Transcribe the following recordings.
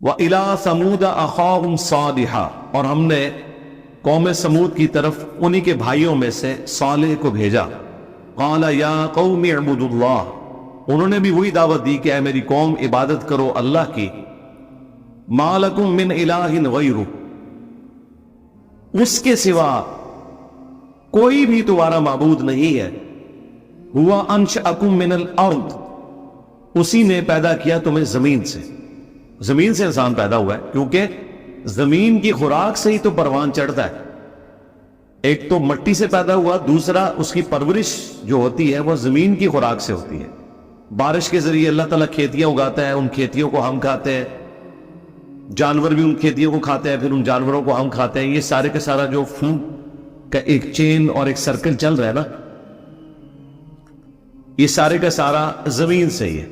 وَإِلَىٰ ثَمُودَ أَخَاهُمْ صَالِحًا، اور ہم نے قوم سمود کی طرف انہی کے بھائیوں میں سے صالح کو بھیجا. قَالَ يَا قَوْمِ اعْبُدُوا اللَّهَ، انہوں نے بھی وہی دعوت دی کہ اے میری قوم عبادت کرو اللہ کی. مَا لَكُم مِّنْ إِلَٰهٍ غَيْرُهُ، اس کے سوا کوئی بھی تمہارا معبود نہیں ہے. هُوَ أَنشَأَكُم مِّنَ الْأَرْضِ، اسی نے پیدا کیا تمہیں زمین سے. زمین سے انسان پیدا ہوا ہے، کیونکہ زمین کی خوراک سے ہی تو پروان چڑھتا ہے. ایک تو مٹی سے پیدا ہوا، دوسرا اس کی پرورش جو ہوتی ہے وہ زمین کی خوراک سے ہوتی ہے. بارش کے ذریعے اللہ تعالیٰ کھیتیاں اگاتا ہے، ان کھیتیوں کو ہم کھاتے ہیں، جانور بھی ان کھیتیوں کو کھاتے ہیں، پھر ان جانوروں کو ہم کھاتے ہیں. یہ سارے کا سارا جو فوڈ کا ایک چین اور ایک سرکل چل رہا ہے نا، یہ سارے کا سارا زمین سے ہی ہے.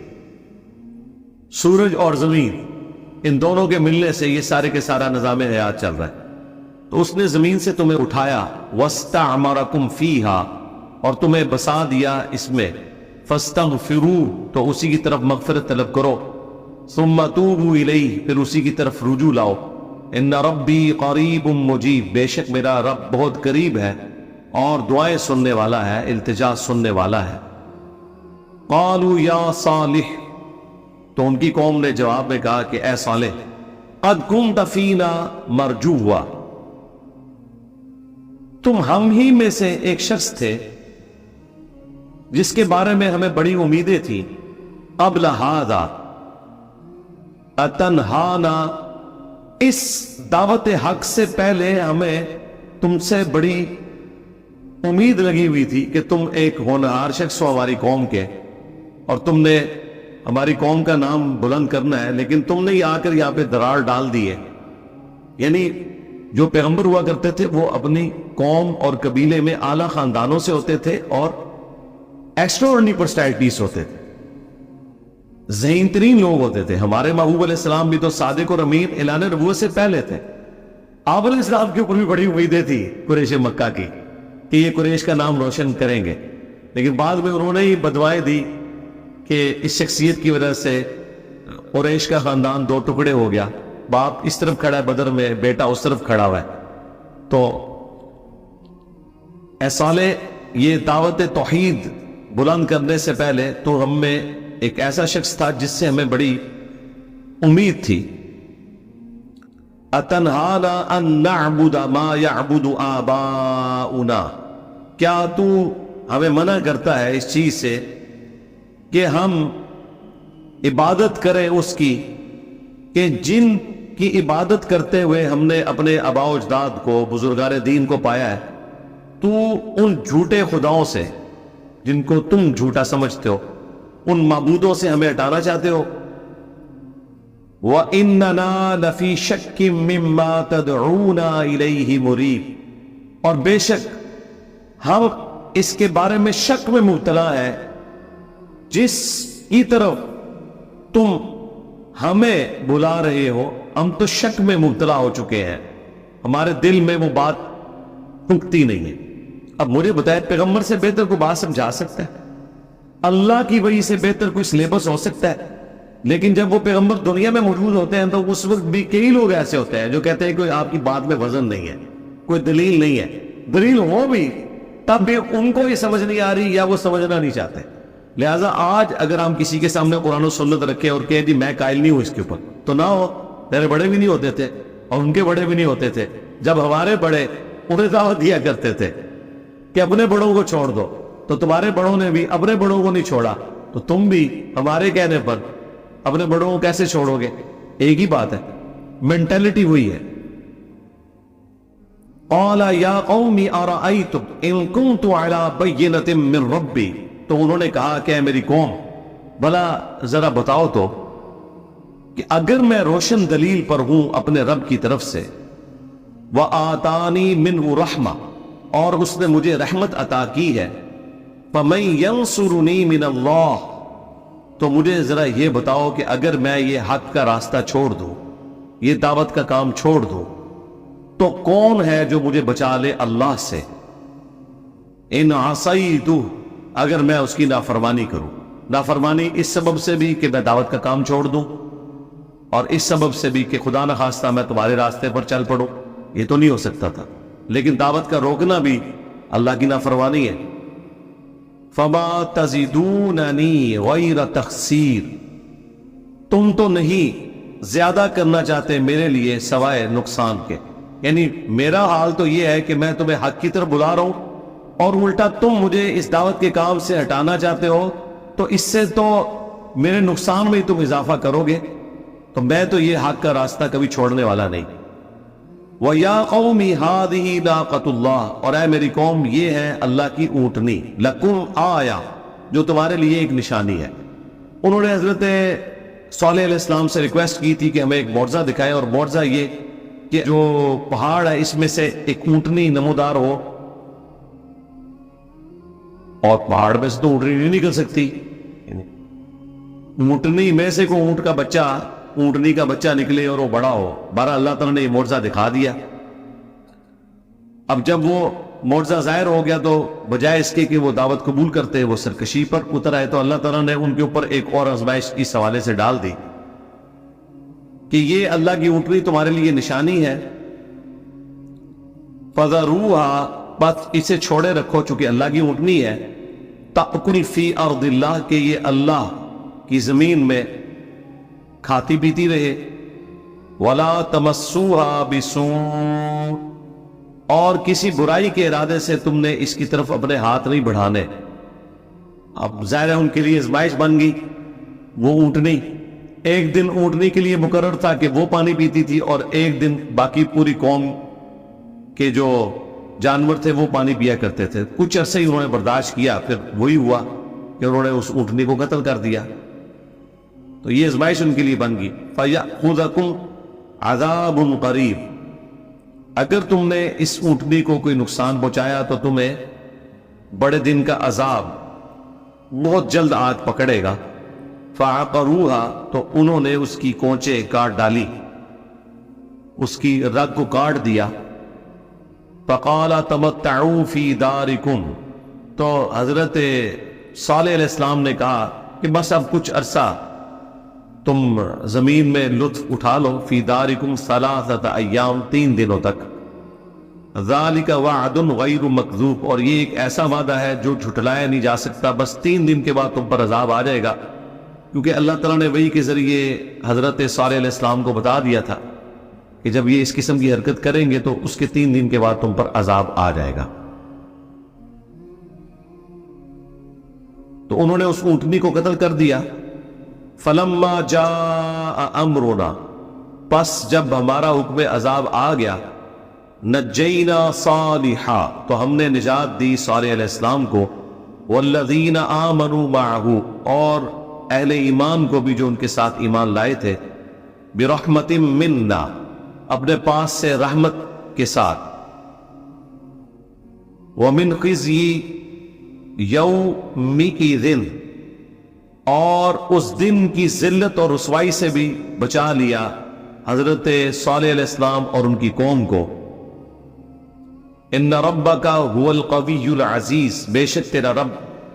سورج اور زمین، ان دونوں کے ملنے سے یہ سارے کے سارا نظام حیات چل رہا ہے. تو اس نے زمین سے تمہیں اٹھایا، وَاسْتَعْمَرَكُمْ فِيهَا، اور تمہیں بسا دیا اس میں. فَاسْتَغْفِرُوا، تو اسی کی طرف مغفرت طلب کرو. ثُمَّ تُوبُوا إِلَيْهِ، پھر اسی کی طرف رجوع لاؤ. إِنَّ رَبِّي قَرِيبٌ مُجِيبٌ، بے شک میرا رب بہت قریب ہے اور دعائیں سننے والا ہے، التجا سننے والا ہے. قَالُوا يَا صَالِحُ، تو ان کی قوم نے جواب میں کہا کہ اے صالح، قَدْ كُنْتَ فِينَا مَرْجُوًّا، تم ہم ہی میں سے ایک شخص تھے جس کے بارے میں ہمیں بڑی امیدیں تھیں. قبل هذا اتنہانا، اس دعوت حق سے پہلے ہمیں تم سے بڑی امید لگی ہوئی تھی کہ تم ایک ہونہار شخص ہو ہماری قوم کے، اور تم نے ہماری قوم کا نام بلند کرنا ہے، لیکن تم نے آ کر یہاں پہ درار ڈال دی ہے. یعنی جو پیغمبر ہوا کرتے تھے وہ اپنی قوم اور قبیلے میں اعلیٰ خاندانوں سے ہوتے تھے اور ایکسٹراورڈنری پرسنالٹیز ہوتے تھے، ذہین ترین لوگ ہوتے تھے. ہمارے محبوب علیہ السلام بھی تو صادق اور امین اعلان نبوت سے پہلے تھے. آپ علیہ السلام کے اوپر بھی بڑی امیدیں تھی قریش مکہ کی کہ یہ قریش کا نام روشن کریں گے، لیکن بعد میں انہوں نے ہی بدوائیں دی کہ اس شخصیت کی وجہ سے قریش کا خاندان دو ٹکڑے ہو گیا. باپ اس طرف کھڑا ہے بدر میں، بیٹا اس طرف کھڑا ہوا ہے. تو اے صالح، یہ دعوت توحید بلند کرنے سے پہلے تو ہم میں ایک ایسا شخص تھا جس سے ہمیں بڑی امید تھی. اتنہانا ان نعبد ما یعبد آباؤنا، کیا تو ہمیں منع کرتا ہے اس چیز سے کہ ہم عبادت کریں اس کی کہ جن کی عبادت کرتے ہوئے ہم نے اپنے آباء و اجداد کو، بزرگان دین کو پایا ہے. تو ان جھوٹے خداؤں سے جن کو تم جھوٹا سمجھتے ہو، ان معبودوں سے ہمیں ہٹانا چاہتے ہو. وَإِنَّنَا لَفِي شَكٍّ مِّمَّا تَدْعُونَا إِلَيْهِ مُرِيبٌ، اور بے شک ہم اس کے بارے میں شک میں مبتلا ہے جس کی طرف تم ہمیں بلا رہے ہو. ہم تو شک میں مبتلا ہو چکے ہیں، ہمارے دل میں وہ بات ٹھکتی نہیں ہے. اب مجھے بتائے، پیغمبر سے بہتر کوئی بات سمجھا سکتا ہے؟ اللہ کی وحی سے بہتر کوئی سلیبس ہو سکتا ہے؟ لیکن جب وہ پیغمبر دنیا میں موجود ہوتے ہیں تو اس وقت بھی کئی لوگ ایسے ہوتے ہیں جو کہتے ہیں کہ آپ کی بات میں وزن نہیں ہے، کوئی دلیل نہیں ہے. دلیل ہو بھی تب بھی ان کو یہ سمجھ نہیں آ رہی یا وہ سمجھنا نہیں چاہتے. لہٰذا آج اگر ہم کسی کے سامنے قرآن و سنت رکھیں اور کہیں جی میں قائل نہیں ہوں اس کے اوپر، تو نہ ہو. میرے بڑے بھی نہیں ہوتے تھے اور ان کے بڑے بھی نہیں ہوتے تھے. جب ہمارے بڑے انہیں دعوت دیا کرتے تھے کہ اپنے بڑوں کو چھوڑ دو، تو تمہارے بڑوں نے بھی اپنے بڑوں کو نہیں چھوڑا، تو تم بھی ہمارے کہنے پر اپنے بڑوں کو کیسے چھوڑو گے؟ ایک ہی بات ہے، مینٹلٹی ہوئی ہے. قال یا قوم ارأیتم ان کنت علی بینۃ من ربی، تو انہوں نے کہا کہ اے میری قوم، بھلا ذرا بتاؤ تو کہ اگر میں روشن دلیل پر ہوں اپنے رب کی طرف سے، وآتانی منہ رحمہ، اور اس نے مجھے رحمت عطا کی ہے، فمن ینصرنی من اللہ، تو مجھے ذرا یہ بتاؤ کہ اگر میں یہ حق کا راستہ چھوڑ دوں، یہ دعوت کا کام چھوڑ دوں، تو کون ہے جو مجھے بچا لے اللہ سے؟ ان عصیتہ، اگر میں اس کی نافرمانی کروں، نافرمانی اس سبب سے بھی کہ میں دعوت کا کام چھوڑ دوں، اور اس سبب سے بھی کہ خدا نخواستہ میں تمہارے راستے پر چل پڑوں، یہ تو نہیں ہو سکتا تھا، لیکن دعوت کا روکنا بھی اللہ کی نافرمانی ہے۔ فما تزیدوننی غیر تخسیر، تم تو نہیں زیادہ کرنا چاہتے میرے لیے سوائے نقصان کے، یعنی میرا حال تو یہ ہے کہ میں تمہیں حق کی طرف بلا رہا ہوں اور الٹا تم مجھے اس دعوت کے کام سے ہٹانا چاہتے ہو، تو اس سے تو میرے نقصان میں تم اضافہ کرو گے، تو میں تو یہ حق کا راستہ کبھی چھوڑنے والا نہیں۔ وَيَا قَوْمِ هَٰذِهِ نَاقَةُ اللَّهِ، اور اے میری قوم یہ ہے اللہ کی اونٹنی، لَكُمْ آیَةٌ، جو تمہارے لیے ایک نشانی ہے۔ انہوں نے حضرت صالح علیہ السلام سے ریکویسٹ کی تھی کہ ہمیں ایک معجزہ دکھائیں، اور معجزہ یہ کہ جو پہاڑ ہے اس میں سے ایک اونٹنی نمودار ہو، اور پہاڑ میں سے تو اونٹنی نہیں نکل سکتی، اونٹنی میں سے کوئی اونٹ کا بچہ، اونٹنی کا بچہ نکلے اور وہ بڑا ہو۔ بارہ اللہ تعالیٰ نے یہ معجزہ دکھا دیا۔ اب جب وہ معجزہ ظاہر ہو گیا تو بجائے اس کے کہ وہ دعوت قبول کرتے وہ سرکشی پر اتر آئے، تو اللہ تعالیٰ نے ان کے اوپر ایک اور آزمائش اس حوالے سے ڈال دی کہ یہ اللہ کی اونٹنی تمہارے لیے نشانی ہے، فَذَرُوهَا، بس اسے چھوڑے رکھو چونکہ اللہ کی اونٹنی ہے، تَأْكُلْ فِي أَرْضِ اللَّهِ، کہ یہ اللہ کی زمین میں کھاتی پیتی رہے، وَلَا تَمَسُّوهَا بِسُوءٍ، اور کسی برائی کے ارادے سے تم نے اس کی طرف اپنے ہاتھ نہیں بڑھانے۔ اب ظاہر ہے ان کے لیے آزمائش بن گئی۔ وہ اونٹنی ایک دن اونٹنی کے لیے مقرر تھا کہ وہ پانی پیتی تھی، اور ایک دن باقی پوری قوم کے جو جانور تھے وہ پانی پیا کرتے تھے۔ کچھ عرصے ہی انہوں نے برداشت کیا، پھر وہی ہوا کہ انہوں نے اس اونٹنی کو قتل کر دیا، تو یہ آزمائش ان کے لیے بن گئی۔ فَيَأْخُذَكُمْ عَذَابٌ قَرِيبٌ، اگر تم نے اس اونٹنی کو کوئی نقصان پہنچایا تو تمہیں بڑے دن کا عذاب بہت جلد آج پکڑے گا۔ فَعَقَرُوهَا، تو انہوں نے اس کی کونچے کاٹ ڈالی، اس کی رگ کو کاٹ دیا۔ فَقَالَ تَمَتَّعُوا فِي دَارِكُمْ، تو حضرت صالح علیہ السلام نے کہا کہ بس اب کچھ عرصہ تم زمین میں لطف اٹھا لو، فی دارکم ثلاثۃ ایام، 3 دنوں تک۔ ذالک وعد غیر مکذوب، اور یہ ایک ایسا وعدہ ہے جو جھٹلایا نہیں جا سکتا، بس 3 دن کے بعد تم پر عذاب آ جائے گا، کیونکہ اللہ تعالیٰ نے وحی کے ذریعے حضرت صالح علیہ السلام کو بتا دیا تھا کہ جب یہ اس قسم کی حرکت کریں گے تو اس کے 3 دن کے بعد تم پر عذاب آ جائے گا۔ تو انہوں نے اس اونٹنی کو قتل کر دیا۔ فَلَمَّا جَاءَ أَمْرُنَا، پس جب ہمارا حکم عذاب آ گیا، نَجَّيْنَا صَالِحًا، تو ہم نے نجات دی صالح علیہ السلام کو، وَالَّذِينَ آمَنُوا مَعَهُ، اور اہل ایمان کو بھی جو ان کے ساتھ ایمان لائے تھے، بِرَحْمَةٍ مِّنَّا، اپنے پاس سے رحمت کے ساتھ، وَمِنْ خِزْيِ يَوْمِئِذٍ، اور اس دن کی ذلت اور رسوائی سے بھی بچا لیا حضرت صالح علیہ السلام اور ان کی قوم کو۔ ان ربک هو القوی العزیز، بے شک تیرا رب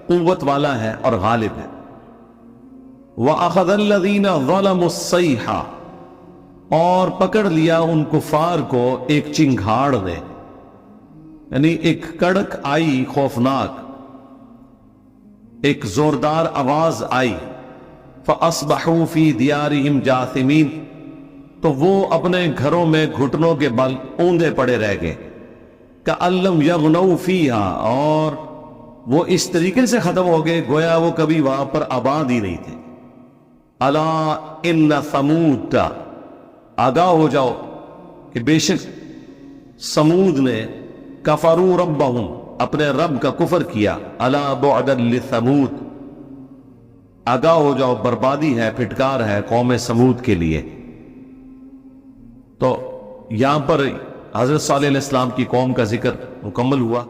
قوت والا ہے اور غالب ہے۔ وَأَخَذَ الَّذِينَ ظَلَمُوا الصَّيْحَةَ، اور پکڑ لیا ان کفار کو ایک چنگھاڑ نے، یعنی ایک کڑک آئی خوفناک، ایک زوردار آواز آئی، فَأَصْبَحُوا فِي دِيَارِهِمْ جَاثِمِينَ، تو وہ اپنے گھروں میں گھٹنوں کے بل اوندے پڑے رہ گئے، كَأَن لَّمْ يَغْنَوْا فِيهَا، اور وہ اس طریقے سے ختم ہو گئے گویا وہ کبھی وہاں پر آباد ہی نہیں تھے۔ أَلَا إِنَّ ثَمُودَ، آگاہ ہو جاؤ کہ بے شک سمود نے، کفروا ربہم، اپنے رب کا کفر کیا، الا بعدا لثمود، آگاہ ہو جاؤ بربادی ہے، پھٹکار ہے قوم سمود کے لیے۔ تو یہاں پر حضرت صالح علیہ السلام کی قوم کا ذکر مکمل ہوا۔